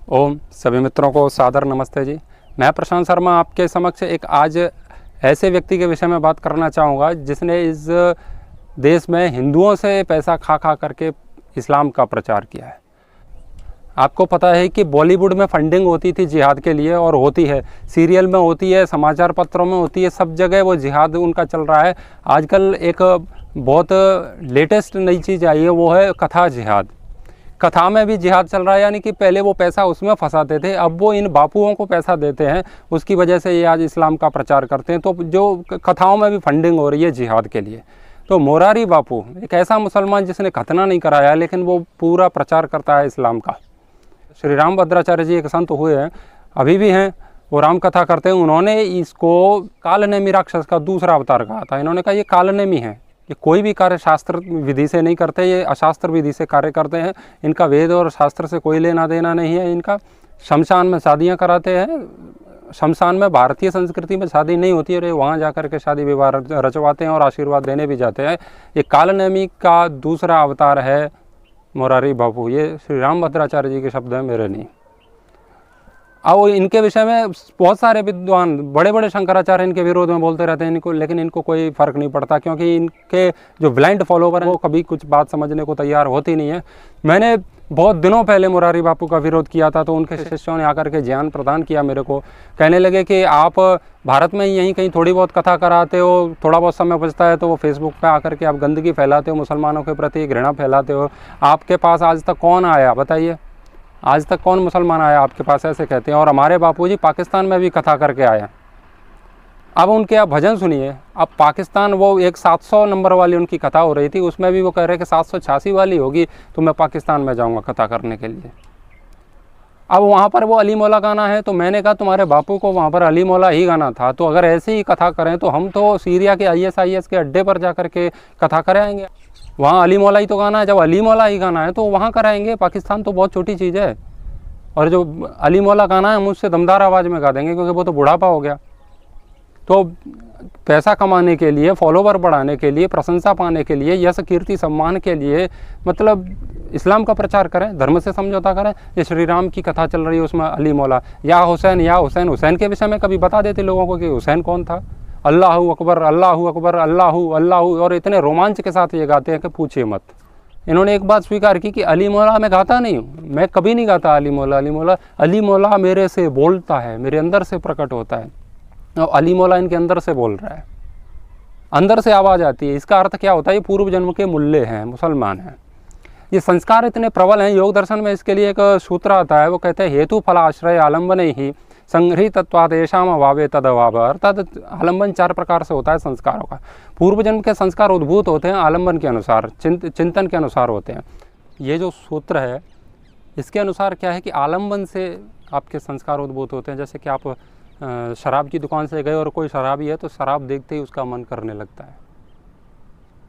ओम सभी मित्रों को सादर नमस्ते जी। मैं प्रशांत शर्मा आपके समक्ष एक आज ऐसे व्यक्ति के विषय में बात करना चाहूँगा जिसने इस देश में हिंदुओं से पैसा खा खा करके इस्लाम का प्रचार किया है। आपको पता है कि बॉलीवुड में फंडिंग होती थी जिहाद के लिए और होती है, सीरियल में होती है, समाचार पत्रों में होती है, सब जगह वो जिहाद उनका चल रहा है। आजकल एक बहुत लेटेस्ट नई चीज़ आई है, वो है कथा जिहाद। कथा में भी जिहाद चल रहा है, यानी कि पहले वो पैसा उसमें फंसाते थे, अब वो इन बापुओं को पैसा देते हैं, उसकी वजह से ये आज इस्लाम का प्रचार करते हैं। तो जो कथाओं में भी फंडिंग हो रही है जिहाद के लिए। तो मोरारी बापू एक ऐसा मुसलमान जिसने खतना नहीं कराया लेकिन वो पूरा प्रचार करता है इस्लाम का। श्री राम भद्राचार्य जी एक संत हुए हैं, अभी भी हैं, वो राम कथा करते हैं। उन्होंने इसको कालनेमी राक्षस का दूसरा अवतार कहा था। इन्होंने कहा ये कालनेमी है, ये कोई भी कार्य शास्त्र विधि से नहीं करते, ये अशास्त्र विधि से कार्य करते हैं। इनका वेद और शास्त्र से कोई लेना देना नहीं है। इनका शमशान में शादियां कराते हैं। शमशान में भारतीय संस्कृति में शादी नहीं होती है, वहाँ जा कर के शादी विवाह रचवाते हैं और आशीर्वाद देने भी जाते हैं। ये कालनेमी का दूसरा अवतार है मोरारी बापू। ये श्री राम भद्राचार्य जी के शब्द हैं, मेरे नहीं। अब इनके विषय में बहुत सारे विद्वान बड़े बड़े शंकराचार्य इनके विरोध में बोलते रहते हैं इनको, लेकिन इनको कोई फ़र्क नहीं पड़ता, क्योंकि इनके जो ब्लाइंड फॉलोवर हैं वो कभी कुछ बात समझने को तैयार होती नहीं है। मैंने बहुत दिनों पहले मोरारी बापू का विरोध किया था, तो उनके शिष्यों ने आकर के ज्ञान प्रदान किया मेरे को। कहने लगे कि आप भारत में यहीं कहीं थोड़ी बहुत कथा कराते हो, थोड़ा बहुत समय बचता है तो वो फेसबुक पे आकर के आप गंदगी फैलाते हो, मुसलमानों के प्रति घृणा फैलाते हो। आपके पास आज तक कौन आया बताइए? आज तक कौन मुसलमान आया आपके पास? ऐसे कहते हैं। और हमारे बापूजी पाकिस्तान में भी कथा करके आए। अब उनके आप भजन सुनिए। अब पाकिस्तान वो एक 700 नंबर वाली उनकी कथा हो रही थी, उसमें भी वो कह रहे कि 786 वाली होगी तो मैं पाकिस्तान में जाऊंगा कथा करने के लिए। अब वहाँ पर वो अली मौला गाना है, तो मैंने कहा तुम्हारे बापू को वहाँ पर अली मौला ही गाना था, तो अगर ऐसे ही कथा करें तो हम तो सीरिया के ISIS के अड्डे पर जा कर के कथा कराएंगे। वहाँ अली मौला ही तो गाना है, जब अली मौला ही गाना है तो वहाँ कराएंगे। पाकिस्तान तो बहुत छोटी चीज़ है, और जो अली मौला गाना है मुझसे दमदार आवाज़ में गा देंगे, क्योंकि वो तो बुढ़ापा हो गया। तो पैसा कमाने के लिए, फॉलोवर बढ़ाने के लिए, प्रशंसा पाने के लिए, यश कीर्ति सम्मान के लिए, मतलब इस्लाम का प्रचार करें, धर्म से समझौता करें। ये श्री राम की कथा चल रही है, उसमें अली मौला या हुसैन या हुसैन। हुसैन के विषय में कभी बता देते लोगों को कि हुसैन कौन था? अल्लाहू अकबर अल्लाहू अकबर अल्लाहू अल्लाहू, और इतने रोमांच के साथ ये गाते हैं कि पूछिए मत। इन्होंने एक बात स्वीकार की कि अली मौला मैं गाता नहीं हूँ, मैं कभी नहीं गाता अली मौला। अली मौला, अली मौला मेरे से बोलता है, मेरे अंदर से प्रकट होता है। और अली मौला इनके अंदर से बोल रहा है, अंदर से आवाज़ आती है। इसका अर्थ क्या होता है? ये पूर्व जन्म के मुल्ले हैं, मुसलमान हैं। ये संस्कार इतने प्रबल हैं। योग दर्शन में इसके लिए एक सूत्र आता है, वो कहते हैं हेतु फलाश्रय आलम्बन ही संगृहीतत्वादेशाम अभावे तदभाव। अर्थात आलम्बन 4 प्रकार से होता है संस्कारों का। पूर्व जन्म के संस्कार उद्भूत होते हैं आलम्बन के अनुसार, चिंतन के अनुसार होते हैं। ये जो सूत्र है इसके अनुसार क्या है कि आलम्बन से आपके संस्कार उद्भूत होते हैं। जैसे कि आप शराब की दुकान से गए और कोई शराबी है तो शराब देखते ही उसका मन करने लगता है।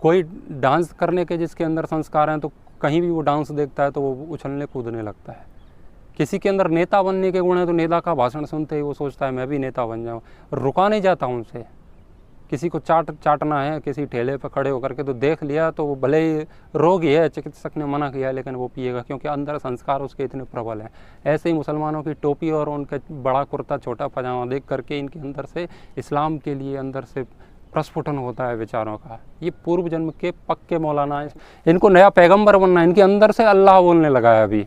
कोई डांस करने के जिसके अंदर संस्कार हैं तो कहीं भी वो डांस देखता है तो वो उछलने कूदने लगता है। किसी के अंदर नेता बनने के गुण है तो नेता का भाषण सुनते ही वो सोचता है मैं भी नेता बन जाऊँ। रुका नहीं जाता उनसे। किसी को चाटना है किसी ठेले पर खड़े होकर के, तो देख लिया तो वो भले ही रोगी है, चिकित्सक ने मना किया, लेकिन वो पिएगा, क्योंकि अंदर संस्कार उसके इतने प्रबल हैं। ऐसे ही मुसलमानों की टोपी और उनके बड़ा कुर्ता छोटा पजामा देख करके इनके अंदर से इस्लाम के लिए अंदर से प्रस्फुटन होता है विचारों का। ये पूर्व जन्म के पक्के मौलाना है। इनको नया पैगंबर बनना है, इनके अंदर से अल्लाह बोलने लगा है अभी।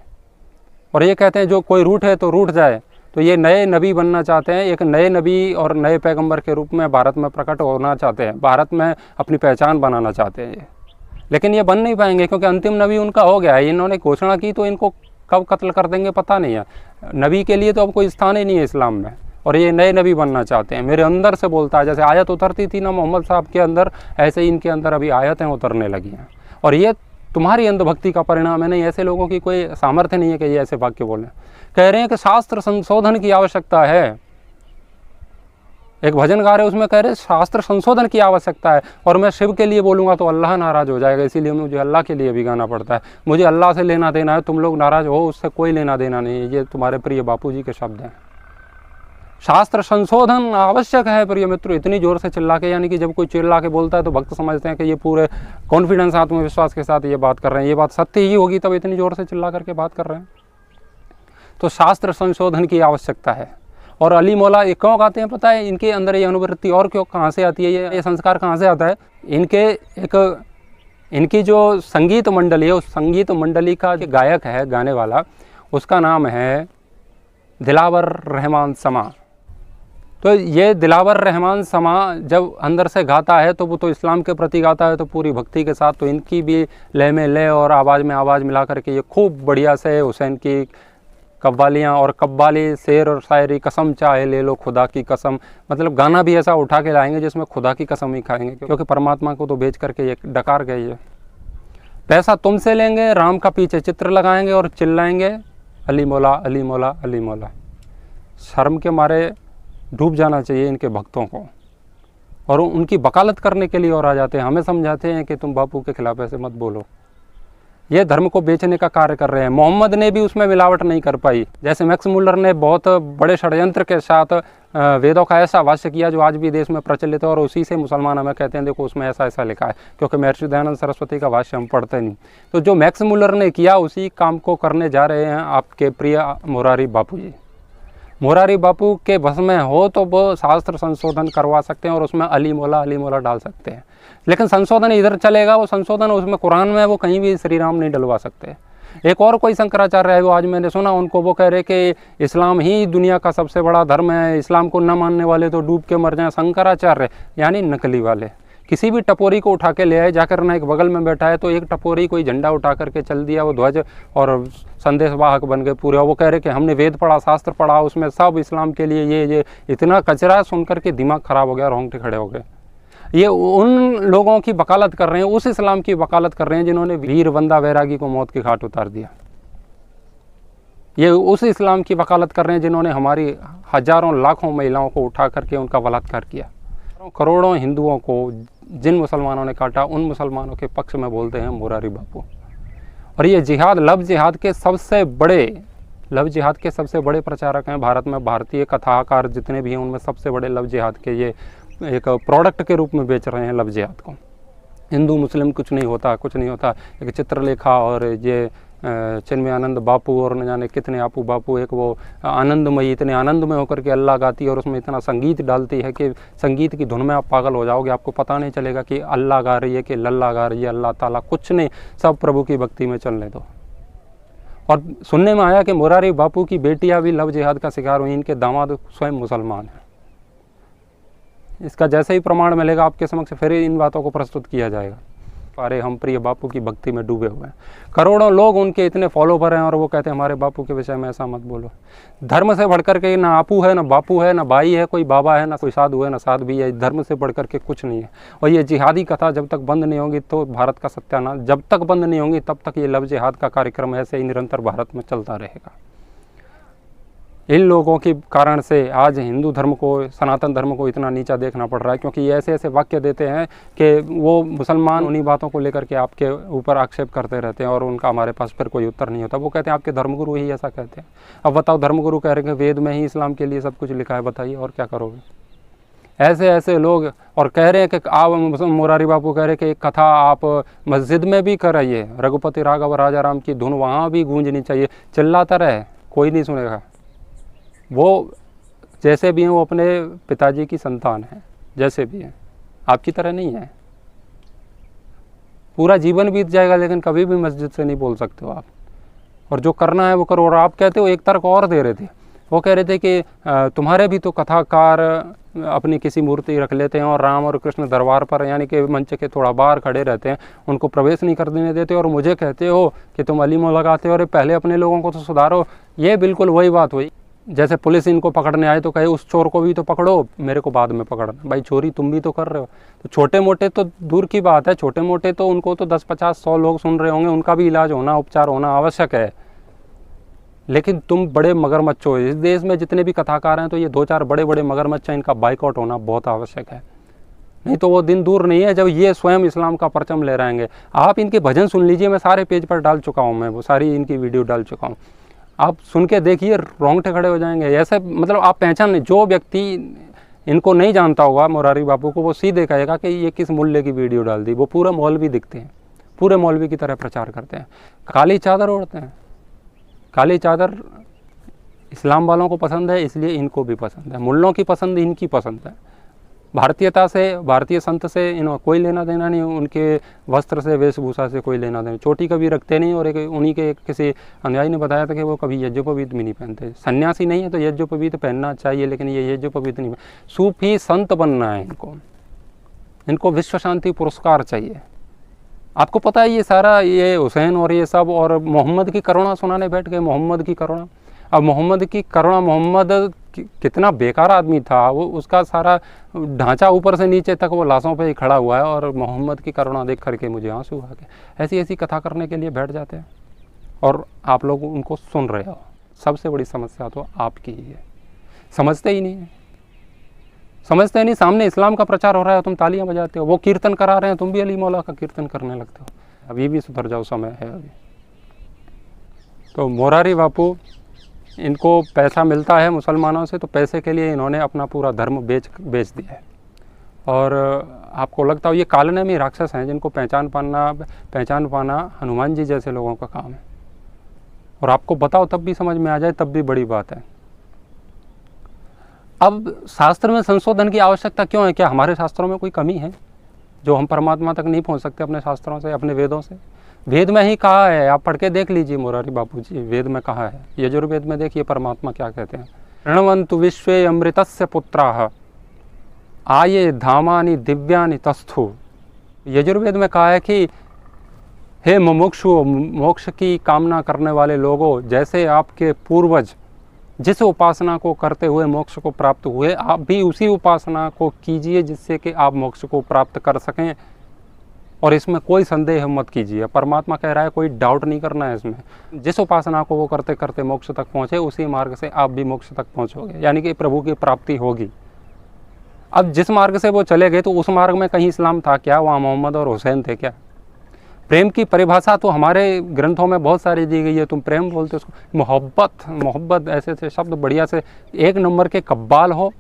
और ये कहते हैं जो कोई रूठ है तो रूठ जाए। तो ये नए नबी बनना चाहते हैं, एक नए नबी और नए पैगंबर के रूप में भारत में प्रकट होना चाहते हैं, भारत में अपनी पहचान बनाना चाहते हैं ये। लेकिन ये बन नहीं पाएंगे, क्योंकि अंतिम नबी उनका हो गया है। इन्होंने घोषणा की तो इनको कब कत्ल कर देंगे पता नहीं है। नबी के लिए तो अब कोई स्थान ही नहीं है इस्लाम में, और ये नए नबी बनना चाहते हैं। मेरे अंदर से बोलता है, जैसे आयत उतरती थी ना मोहम्मद साहब के अंदर, ऐसे ही इनके अंदर अभी आयतें उतरने लगी हैं। और ये तुम्हारी अंधभक्ति का परिणाम है। नहीं, ऐसे लोगों की कोई सामर्थ्य नहीं है कि ये ऐसे वाक्य बोलें। कह रहे हैं कि शास्त्र संशोधन की आवश्यकता है। एक भजन गा रहे उसमें कह रहे शास्त्र संशोधन की आवश्यकता है, और मैं शिव के लिए बोलूँगा तो अल्लाह नाराज़ हो जाएगा, इसीलिए मुझे अल्लाह के लिए भी गाना पड़ता है। मुझे अल्लाह से लेना देना है, तुम लोग नाराज़ हो उससे कोई लेना देना नहीं है। ये तुम्हारे प्रिय बापू जी के शब्द हैं। शास्त्र संशोधन आवश्यक है प्रिय मित्रों, इतनी जोर से चिल्ला के, यानी कि जब कोई चिल्ला के बोलता है तो भक्त समझते हैं कि ये पूरे कॉन्फिडेंस आत्मविश्वास के साथ ये बात कर रहे हैं, ये बात सत्य ही होगी तब इतनी जोर से चिल्ला करके बात कर रहे हैं। तो शास्त्र संशोधन की आवश्यकता है। और अली मौला ये क्यों गाते हैं पता है? इनके अंदर ये अनुवृत्ति और क्यों कहाँ से आती है, ये संस्कार कहाँ से आता है? इनकी जो संगीत मंडली है, उस संगीत मंडली का जो गायक है, गाने वाला, उसका नाम है दिलावर रहमान समा। तो ये दिलावर रहमान समा जब अंदर से गाता है तो वो तो इस्लाम के प्रति गाता है, तो पूरी भक्ति के साथ। तो इनकी भी लय में लय और आवाज़ में आवाज़ मिला करके ये खूब बढ़िया से हुसैन की कव्वालियाँ और कव्वाली, शेर और शायरी, कसम चाहे ले लो खुदा की कसम, मतलब गाना भी ऐसा उठा के लाएंगे जिसमें खुदा की कसम ही खाएंगे, क्योंकि परमात्मा को तो बेच करके ये डकार गई है। पैसा तुमसे लेंगे, राम का पीछे चित्र लगाएंगे और चिल्लाएंगे अली मौला अली मौला अली मौला। शर्म के मारे डूब जाना चाहिए इनके भक्तों को, और उनकी वकालत करने के लिए और आ जाते हैं, हमें समझाते हैं कि तुम बापू के खिलाफ ऐसे मत बोलो। ये धर्म को बेचने का कार्य कर रहे हैं। मोहम्मद ने भी उसमें मिलावट नहीं कर पाई। जैसे मैक्स मुलर ने बहुत बड़े षड्यंत्र के साथ वेदों का ऐसा भाष्य किया जो आज भी देश में प्रचलित है, और उसी से मुसलमान हमें कहते हैं देखो उसमें ऐसा ऐसा लिखा है, क्योंकि महर्षि दयानंद सरस्वती का भाष्य हम पढ़ते नहीं। तो जो मैक्स मुलर ने किया उसी काम को करने जा रहे हैं आपके प्रिय मोरारी बापू जी। मोरारी बापू के बस में हो तो वो शास्त्र संशोधन करवा सकते हैं और उसमें अली मौला डाल सकते हैं, लेकिन संशोधन इधर चलेगा, वो संशोधन उसमें कुरान में वो कहीं भी श्री राम नहीं डलवा सकते। एक और कोई शंकराचार्य है, वो आज मैंने सुना उनको, वो कह रहे कि इस्लाम ही दुनिया का सबसे बड़ा धर्म है, इस्लाम को न मानने वाले तो डूब के मर जाएं। शंकराचार्य यानी नकली वाले। किसी भी टपोरी को उठा के ले आए, जाकर ना एक बगल में बैठा है तो एक टपोरी कोई झंडा उठा करके चल दिया, वो ध्वज और संदेशवाहक बन गए पूरे। वो कह रहे कि हमने वेद पढ़ा, शास्त्र पढ़ा, उसमें सब इस्लाम के लिए ये इतना कचरा सुन करके दिमाग खराब हो गया, रोंगटे खड़े हो गए। ये उन लोगों की वकालत कर रहे हैं, उस इस्लाम की वकालत कर रहे हैं जिन्होंने वीर बंदा वैरागी को मौत की घाट उतार दिया। ये उस इस्लाम की वकालत कर रहे हैं जिन्होंने हमारी हजारों लाखों महिलाओं को उठा करके उनका बलात्कार किया। करोड़ों हिंदुओं को जिन मुसलमानों ने काटा, उन मुसलमानों के पक्ष में बोलते हैं मोरारी बापू। और ये जिहाद, लव जिहाद के सबसे बड़े प्रचारक हैं भारत में। भारतीय कथाकार जितने भी हैं उनमें सबसे बड़े लव जिहाद के ये एक प्रोडक्ट के रूप में बेच रहे हैं लव जिहाद को। हिंदू मुस्लिम कुछ नहीं होता। एक चित्रलेखा और ये चिन्मयानंद बापू और न जाने कितने आपू बापू, एक वो आनंदमयी, इतने आनंद में होकर के अल्लाह गाती है और उसमें इतना संगीत डालती है कि संगीत की धुन में आप पागल हो जाओगे। आपको पता नहीं चलेगा कि अल्लाह गा रही है कि लल्ला गा रही है, अल्लाह ताला कुछ नहीं, सब प्रभु की भक्ति में चलने दो। और सुनने में आया कि मोरारी बापू की बेटियां भी लव जिहाद का शिकार हुई, इनके दामाद स्वयं मुसलमान हैं। इसका जैसे ही प्रमाण मिलेगा आपके समक्ष फिर इन बातों को प्रस्तुत किया जाएगा। अरे हम प्रिय बापू की भक्ति में डूबे हुए हैं, करोड़ों लोग उनके इतने फॉलोवर हैं और वो कहते हैं हमारे बापू के विषय में ऐसा मत बोलो। धर्म से बढ़कर के ना आपू है, ना बापू है, ना भाई है, कोई बाबा है, ना कोई साधु है, ना साध्वी है। धर्म से बढ़कर के कुछ नहीं है। और ये जिहादी कथा जब तक बंद नहीं होगी तो भारत का सत्यानाश, जब तक बंद नहीं होगी तब तक ये लव जिहाद का कार्यक्रम ऐसे ही निरंतर भारत में चलता रहेगा। इन लोगों के कारण से आज हिंदू धर्म को, सनातन धर्म को इतना नीचा देखना पड़ रहा है, क्योंकि ये ऐसे ऐसे वाक्य देते हैं कि वो मुसलमान उन्हीं बातों को लेकर के आपके ऊपर आक्षेप करते रहते हैं और उनका हमारे पास फिर कोई उत्तर नहीं होता। वो कहते हैं आपके धर्मगुरु ही ऐसा कहते हैं। अब बताओ, धर्मगुरु कह रहे हैं वेद में ही इस्लाम के लिए सब कुछ लिखा है, बताइए और क्या करोगे? ऐसे ऐसे लोग और कह रहे हैं कि आप, मोरारी बापू कह रहे हैं कि एक कथा आप मस्जिद में भी कराइए, रघुपति राघव राजा राम की धुन वहाँ भी गूंजनी चाहिए। चिल्लाता रहे, कोई नहीं सुनेगा। वो जैसे भी हैं वो अपने पिताजी की संतान है, जैसे भी हैं, आपकी तरह नहीं है। पूरा जीवन बीत जाएगा लेकिन कभी भी मस्जिद से नहीं बोल सकते हो आप, और जो करना है वो करो। और आप कहते हो, एक तर्क और दे रहे थे, वो कह रहे थे कि तुम्हारे भी तो कथाकार अपनी किसी मूर्ति रख लेते हैं और राम और कृष्ण दरबार पर यानी कि मंच के थोड़ा बाहर खड़े रहते हैं, उनको प्रवेश नहीं करने देते, और मुझे कहते हो कि तुम अली मौला लगाते हो। और पहले अपने लोगों को तो सुधारो। ये बिल्कुल वही बात हुई जैसे पुलिस इनको पकड़ने आए तो कहे उस चोर को भी तो पकड़ो, मेरे को बाद में पकड़ना। भाई चोरी तुम भी तो कर रहे हो। तो छोटे मोटे तो दूर की बात है, छोटे मोटे तो उनको तो 10, 50, 100 लोग सुन रहे होंगे, उनका भी इलाज होना, उपचार होना आवश्यक है। लेकिन तुम बड़े मगरमच्छ हो। इस देश में जितने भी कथाकार हैं तो ये 2-4 बड़े बड़े मगरमच्छ हैं, इनका बाइकआउट होना बहुत आवश्यक है। नहीं तो वो दिन दूर नहीं है जब ये स्वयं इस्लाम का परचम ले रहेंगे। आप इनके भजन सुन लीजिए, मैं सारे पेज पर डाल चुका हूँ, मैं वो सारी इनकी वीडियो डाल चुका हूँ। आप सुन के देखिए, रोंगटे खड़े हो जाएंगे। ऐसे मतलब आप पहचान नहीं, जो व्यक्ति इनको नहीं जानता होगा मोरारी बापू को, वो सीधे कहेगा कि ये किस मूल्य की वीडियो डाल दी। वो पूरे मौलवी दिखते हैं, पूरे मौलवी की तरह प्रचार करते हैं, काली चादर ओढ़ते हैं। काली चादर इस्लाम वालों को पसंद है इसलिए इनको भी पसंद है, मुल्लों की पसंद इनकी पसंद है। भारतीयता से, भारतीय संत से इन्हों कोई लेना देना नहीं, उनके वस्त्र से, वेशभूषा से कोई लेना देना। चोटी कभी रखते नहीं, और उन्हीं के किसी अनुयायी ने बताया था कि वो कभी यज्ञोपवीत भी नहीं पहनते। सन्यासी नहीं है तो यज्ञोपवीत पहनना चाहिए, लेकिन ये यज्ञोपवीत नहीं। सूफी संत बनना है इनको विश्व शांति पुरस्कार चाहिए। आपको पता है ये सारा, ये हुसैन और ये सब, और मोहम्मद की करुणा सुनाने बैठ गए, मोहम्मद की करुणा। अब मोहम्मद की करुणा, मोहम्मद कितना बेकार आदमी था, वो उसका सारा ढांचा ऊपर से नीचे तक वो लाशों पे ही खड़ा हुआ है, और मोहम्मद की करुणा देख करके मुझे आंसू आ गए। ऐसी ऐसी कथा करने के लिए बैठ जाते हैं और आप लोग उनको सुन रहे हो। सबसे बड़ी समस्या तो आपकी ही है, समझते ही नहीं है, समझते नहीं। सामने इस्लाम का प्रचार हो रहा है, तुम तालियां बजाते हो, वो कीर्तन करा रहे हैं, तुम भी अली मौला का कीर्तन करने लगते हो। अभी भी सुधर जाओ, समय है अभी। तो मोरारी बापू, इनको पैसा मिलता है मुसलमानों से, तो पैसे के लिए इन्होंने अपना पूरा धर्म बेच दिया है। और आपको लगता हो ये कालनेमी राक्षस हैं, जिनको पहचान पाना हनुमान जी जैसे लोगों का काम है। और आपको बताओ तब भी समझ में आ जाए, तब भी बड़ी बात है। अब शास्त्र में संशोधन की आवश्यकता क्यों है? क्या हमारे शास्त्रों में कोई कमी है जो हम परमात्मा तक नहीं पहुंच सकते अपने शास्त्रों से, अपने वेदों से? वेद में ही कहा है, आप पढ़ के देख लीजिए मोरारी बापू जी, वेद में कहा है। यजुर्वेद में देखिए परमात्मा क्या कहते हैं। ऋणवंतु विश्वे अमृतस्य पुत्राः आये धामानि दिव्यानि तस्थु। यजुर्वेद में कहा है कि हे मुमुक्षु, मोक्ष की कामना करने वाले लोगों, जैसे आपके पूर्वज जिस उपासना को करते हुए मोक्ष को प्राप्त हुए, आप भी उसी उपासना को कीजिए जिससे कि आप मोक्ष को प्राप्त कर सकें। और इसमें कोई संदेह मत कीजिए, परमात्मा कह रहा है, कोई डाउट नहीं करना है इसमें। जिस उपासना को वो करते करते मोक्ष तक पहुँचे, उसी मार्ग से आप भी मोक्ष तक पहुँचोगे, यानी कि प्रभु की प्राप्ति होगी। अब जिस मार्ग से वो चले गए, तो उस मार्ग में कहीं इस्लाम था क्या? वहाँ मोहम्मद और हुसैन थे क्या? प्रेम की परिभाषा तो हमारे ग्रंथों में बहुत सारी दी गई है, तुम प्रेम बोलते हो उसको। मोहब्बत ऐसे ऐसे शब्द बढ़िया से, एक नंबर के कब्बाल हो।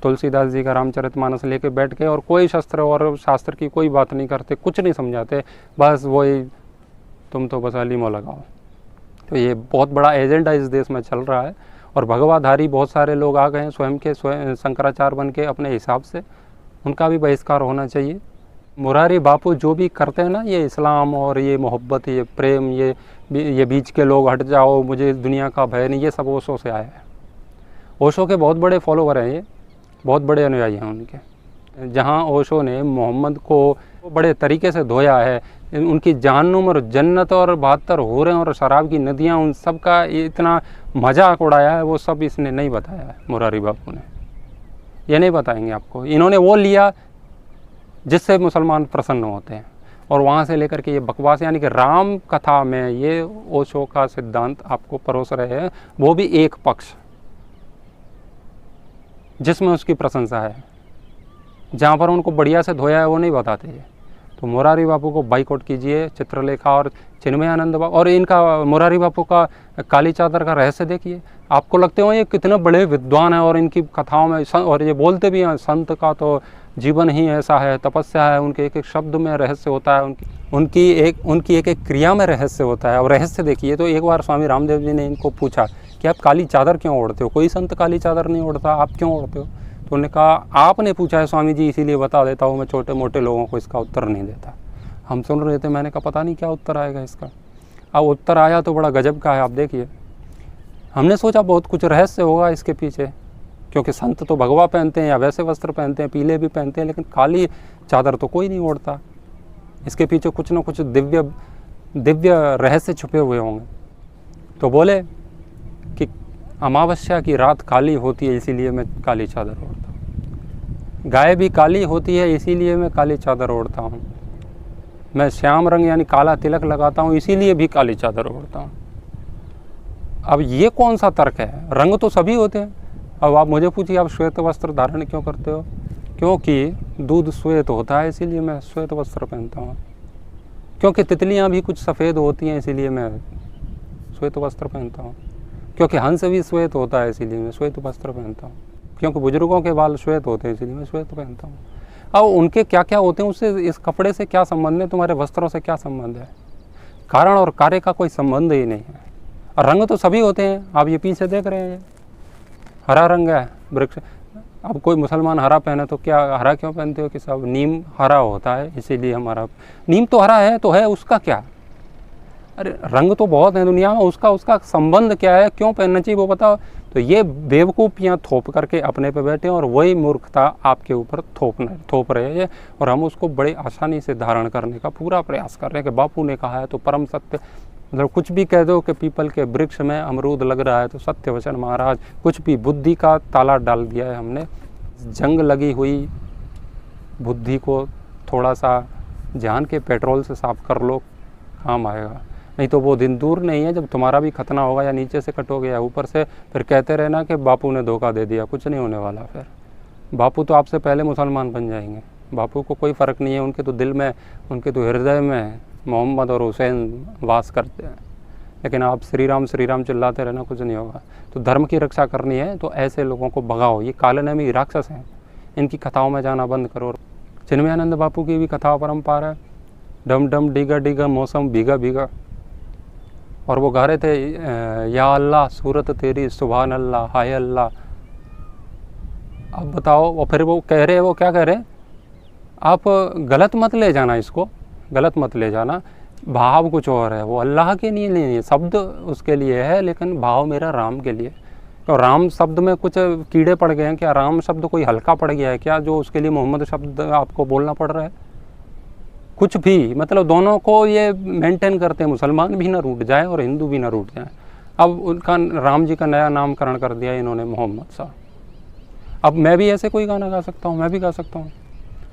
तुलसीदास जी का रामचरितमानस लेके बैठ के, और कोई शस्त्र और शास्त्र की कोई बात नहीं करते, कुछ नहीं समझाते, बस वही तुम तो बस अली मौला लगाओ। तो ये बहुत बड़ा एजेंडा इस देश में चल रहा है, और भगवाधारी बहुत सारे लोग आ गए हैं स्वयं शंकराचार्य बन के अपने हिसाब से, उनका भी बहिष्कार होना चाहिए। मुरारी बापू जो भी करते हैं ना, ये इस्लाम और ये मोहब्बत, ये प्रेम, ये बीच के लोग हट जाओ, मुझे दुनिया का भय नहीं, ये सब ओशो से आया है। ओशो के बहुत बड़े फॉलोवर हैं, ये बहुत बड़े अनुयायी हैं उनके। जहाँ ओशो ने मोहम्मद को बड़े तरीके से धोया है, उनकी जहन्नुम और जन्नत और 72 हूरें और शराब की नदियाँ, उन सब का इतना मजाक उड़ाया है, वो सब इसने नहीं बताया है मुरारी बापू ने। ये नहीं बताएंगे आपको। इन्होंने वो लिया जिससे मुसलमान प्रसन्न होते हैं, और वहाँ से लेकर के ये बकवास, यानी कि राम कथा में ये ओशो का सिद्धांत आपको परोस रहे हैं, वो भी एक पक्ष जिसमें उसकी प्रशंसा है। जहाँ पर उनको बढ़िया से धोया है वो नहीं बताते ये। तो मुरारी बापू को बाइकआउट कीजिए, चित्रलेखा और चिन्मयानंद बापू। और इनका मुरारी बापू का काली चादर का रहस्य देखिए, आपको लगते हो ये कितने बड़े विद्वान हैं, और इनकी कथाओं में और ये बोलते भी हैं, संत का तो जीवन ही ऐसा है, तपस्या है, उनके एक एक शब्द में रहस्य होता है, उनकी एक एक क्रिया में रहस्य होता है। और रहस्य देखिए, तो एक बार स्वामी रामदेव जी ने इनको पूछा कि आप काली चादर क्यों ओढ़ते हो? कोई संत काली चादर नहीं ओढ़ता, आप क्यों ओढ़ते हो? तो उन्होंने कहा आपने पूछा है स्वामी जी, इसीलिए बता देता हूँ, मैं छोटे मोटे लोगों को इसका उत्तर नहीं देता। हम सुन रहे थे, मैंने कहा पता नहीं क्या उत्तर आएगा इसका। अब उत्तर आया तो बड़ा गजब का है, आप देखिए। हमने सोचा बहुत कुछ रहस्य होगा इसके पीछे, क्योंकि संत तो भगवा पहनते हैं या वैसे वस्त्र पहनते हैं, पीले भी पहनते हैं, लेकिन काली चादर तो कोई नहीं ओढ़ता। इसके पीछे कुछ न कुछ दिव्य रहस्य छुपे हुए होंगे। तो बोले कि अमावस्या की रात काली होती है, इसीलिए मैं काली चादर ओढ़ता हूँ। गाय भी काली होती है, इसीलिए मैं काली चादर ओढ़ता हूँ। मैं श्याम रंग यानी काला तिलक लगाता हूँ, इसीलिए भी काली चादर ओढ़ता हूँ। अब ये कौन सा तर्क है? रंग तो सभी होते हैं। अब आप मुझे पूछिए, आप श्वेत वस्त्र धारण क्यों करते हो? क्योंकि दूध श्वेत होता है, इसीलिए मैं श्वेत वस्त्र पहनता हूँ। क्योंकि तितलियाँ भी कुछ सफ़ेद होती हैं, इसीलिए मैं श्वेत वस्त्र पहनता हूँ। क्योंकि हंस भी श्वेत होता है, इसीलिए मैं श्वेत वस्त्र पहनता हूँ। क्योंकि बुजुर्गों के बाल श्वेत होते हैं, इसीलिए मैं श्वेत पहनता हूँ। अब उनके क्या क्या होते हैं, उससे इस कपड़े से क्या संबंध है, तुम्हारे वस्त्रों से क्या संबंध है? कारण और कार्य का कोई संबंध ही नहीं है। और रंग तो सभी होते हैं, आप ये पीछे देख रहे हैं, हरा रंग है वृक्ष। अब कोई मुसलमान हरा पहने तो क्या हरा क्यों पहनते हो कि सब नीम हरा होता है इसीलिए हम हरा, नीम तो हरा है तो है, उसका क्या, अरे रंग तो बहुत है दुनिया में, उसका संबंध क्या है, क्यों पहनना चाहिए वो बताओ। तो ये बेवकूफ़ियाँ थोप करके अपने पे बैठे हैं और वही मूर्खता आपके ऊपर थोप रहे हैं, और हम उसको बड़े आसानी से धारण करने का पूरा प्रयास कर रहे हैं कि बापू ने कहा है तो परम सत्य, मतलब कुछ भी कह दो कि पीपल के वृक्ष में अमरूद लग रहा है तो सत्य वचन महाराज, कुछ भी बुद्धि का ताला डाल दिया है हमने। जंग लगी हुई बुद्धि को थोड़ा सा जान के पेट्रोल से साफ कर लो, काम आएगा। नहीं तो वो दिन दूर नहीं है जब तुम्हारा भी खतना होगा, या नीचे से कटोगे या ऊपर से, फिर कहते रहना कि बापू ने धोखा दे दिया। कुछ नहीं होने वाला, फिर बापू तो आपसे पहले मुसलमान बन जाएंगे। बापू को कोई फ़र्क नहीं है, उनके तो दिल में, उनके तो हृदय में मोहम्मद और हुसैन वास करते हैं। लेकिन आप श्री राम चिल्लाते रहना, कुछ नहीं होगा। तो धर्म की रक्षा करनी है तो ऐसे लोगों को भगाओ, ये काले नमी राक्षस हैं, इनकी कथाओं में जाना बंद करो। चिन्मयानंद बापू की भी कथा परंपरा है, डम डम डिगा डिगा मौसम भीगा भीगा, और वो गा रहे थे या अल्लाह सूरत तेरी सुभान अल्लाह हाय अल्लाह। अब बताओ, और फिर वो कह रहे, वो क्या कह रहे, आप गलत मत ले जाना, इसको गलत मत ले जाना, भाव कुछ और है, वो अल्लाह के लिए नहीं है, शब्द उसके लिए है लेकिन भाव मेरा राम के लिए। तो राम शब्द में कुछ कीड़े पड़ गए हैं क्या, राम शब्द कोई हल्का पड़ गया है क्या जो उसके लिए मोहम्मद शब्द आपको बोलना पड़ रहा है। कुछ भी मतलब दोनों को ये मेंटेन करते हैं, मुसलमान भी ना रूठ जाए और हिंदू भी ना रूठ जाए। अब उनका राम जी का नया नामकरण कर दिया इन्होंने मोहम्मद सा। अब मैं भी ऐसे कोई गाना गा सकता हूँ, मैं भी गा सकता हूँ,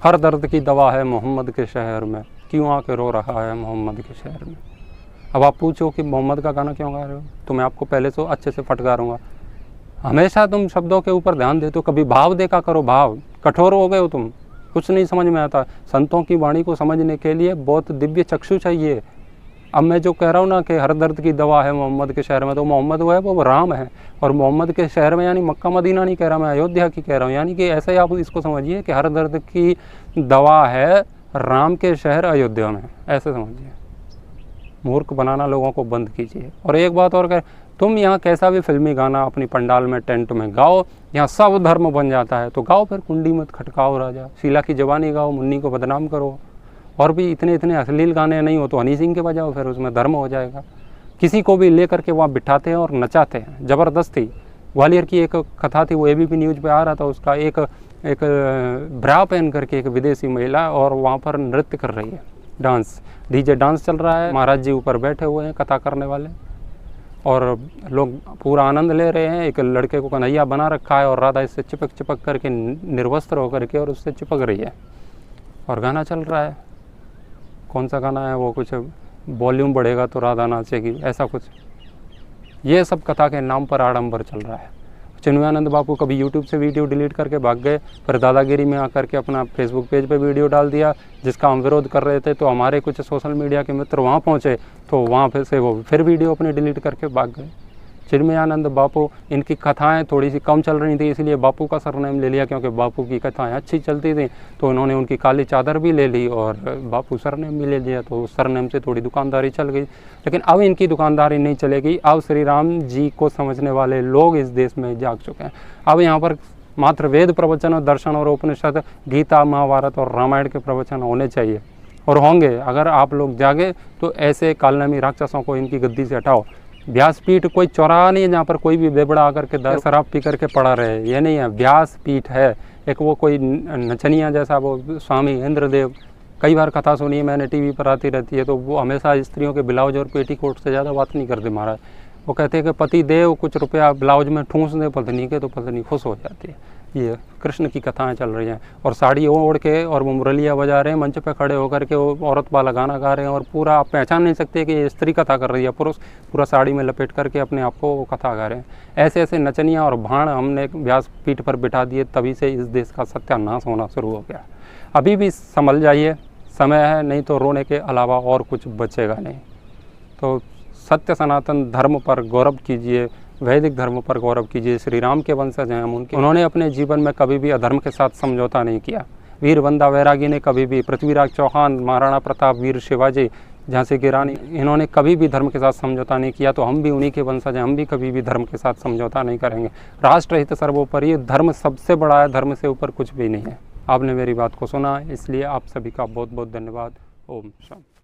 हर दर्द की दवा है मोहम्मद के शहर में, क्यों आके रो रहा है मोहम्मद के शहर में। अब आप पूछो कि मोहम्मद का गाना क्यों गा रहे हो, तो मैं आपको पहले से अच्छे से फटकारूंगा। हमेशा तुम शब्दों के ऊपर ध्यान देते हो, कभी भाव देखा करो, भाव कठोर हो गए हो तुम, कुछ नहीं समझ में आता। संतों की वाणी को समझने के लिए बहुत दिव्य चक्षु चाहिए। अब मैं जो कह रहा हूँ ना कि हर दर्द की दवा है मोहम्मद के शहर में, तो मोहम्मद वो है, वो राम है। और मोहम्मद के शहर में यानी मक्का मदीना नहीं कह रहा मैं, अयोध्या की कह रहा हूँ। यानी कि ऐसे ही आप इसको समझिए कि हर दर्द की दवा है राम के शहर अयोध्या में, ऐसे समझिए। मूर्ख बनाना लोगों को बंद कीजिए। और एक बात और कह, तुम यहाँ कैसा भी फिल्मी गाना अपनी पंडाल में टेंट में गाओ, यहाँ सब धर्म बन जाता है, तो गाओ फिर कुंडी मत खटकाओ राजा, शीला की जवानी गाओ, मुन्नी को बदनाम करो। और भी इतने अश्लील गाने नहीं हो तो हनी सिंह के बजाओ, फिर उसमें धर्म हो जाएगा। किसी को भी ले करके वहाँ बिठाते हैं और नचाते हैं ज़बरदस्ती। ग्वालियर की एक कथा थी, वो ABP न्यूज़ पे आ रहा था, उसका एक ब्रा पहन करके एक विदेशी महिला और वहाँ पर नृत्य कर रही है, डांस, DJ डांस चल रहा है, महाराज जी ऊपर बैठे हुए हैं कथा करने वाले, और लोग पूरा आनंद ले रहे हैं। एक लड़के को कन्हैया बना रखा है और राधा इससे चिपक करके निर्वस्त्र होकर के और उससे चिपक रही है, और गाना चल रहा है। कौन सा गाना है वो, कुछ वॉल्यूम बढ़ेगा तो राधा नाचेगी, ऐसा कुछ। ये सब कथा के नाम पर आडंबर चल रहा है। चिन्मयानंद बापू कभी YouTube से वीडियो डिलीट करके भाग गए, फिर दादागिरी में आकर के अपना Facebook पेज पे वीडियो डाल दिया जिसका हम विरोध कर रहे थे, तो हमारे कुछ सोशल मीडिया के मित्र वहाँ पहुँचे तो वहाँ फिर से वो फिर वीडियो अपने डिलीट करके भाग गए। चिन्मयानंद बापू, इनकी कथाएं थोड़ी सी कम चल रही थी इसलिए बापू का सरनेम ले लिया, क्योंकि बापू की कथाएं अच्छी चलती थी तो उन्होंने उनकी काली चादर भी ले ली और बापू सरनेम भी ले लिया, तो उस सरनेम से थोड़ी दुकानदारी चल गई। लेकिन अब इनकी दुकानदारी नहीं चलेगी। अब श्री राम जी को समझने वाले लोग इस देश में जाग चुके हैं। अब यहाँ पर मात्र वेद प्रवचन और दर्शन और उपनिषद, गीता, महाभारत और रामायण के प्रवचन होने चाहिए और होंगे। अगर आप लोग जागे तो ऐसे कालनामी राक्षसों को इनकी गद्दी से हटाओ। व्यासपीठ कोई चौराहा नहीं है जहाँ पर कोई भी बेबड़ा आकर के शराब पी करके पड़ा रहे, ये नहीं है। व्यासपीठ है एक, वो कोई नचनिया जैसा वो स्वामी इंद्रदेव, कई बार कथा सुनी है मैंने, TV पर आती रहती है, तो वो हमेशा स्त्रियों के ब्लाउज और पेटीकोट से ज़्यादा बात नहीं करते महाराज। वो कहते हैं कि पति देव कुछ रुपया ब्लाउज में ठूंस दे पत्नी के तो पत्नी खुश हो जाती है। ये कृष्ण की कथाएं चल रही हैं और साड़ी ओढ़ के और वो मुरलियाँ बजा रहे हैं, मंच पे खड़े होकर के वो औरत वाला गाना गा रहे हैं और पूरा आप पहचान नहीं सकते कि ये स्त्री कथा कर रही है, पुरुष पूरा साड़ी में लपेट करके अपने आप को वो कथा गा रहे हैं। ऐसे ऐसे नचनियाँ और भाण हमने व्यासपीठ पर बिठा दिए, तभी से इस देश का सत्यानाश होना शुरू हो गया। अभी भी संभल जाइए, समय है, नहीं तो रोने के अलावा और कुछ बचेगा नहीं। तो सत्य सनातन धर्म पर गौरव कीजिए, वैदिक धर्म पर गौरव कीजिए। श्री राम के वंशज हैं हम, उन्होंने अपने जीवन में कभी भी अधर्म के साथ समझौता नहीं किया। वीर बंदा वैरागी ने कभी भी, पृथ्वीराज चौहान, महाराणा प्रताप, वीर शिवाजी, झांसी की रानी, इन्होंने कभी भी धर्म के साथ समझौता नहीं किया, तो हम भी उन्हीं के वंशज हैं, हम भी कभी भी धर्म के साथ समझौता नहीं करेंगे। राष्ट्रहित सर्वोपरि, धर्म सबसे बड़ा है, धर्म से ऊपर कुछ भी नहीं है। आपने मेरी बात को सुना, इसलिए आप सभी का बहुत बहुत धन्यवाद। ओम शांति।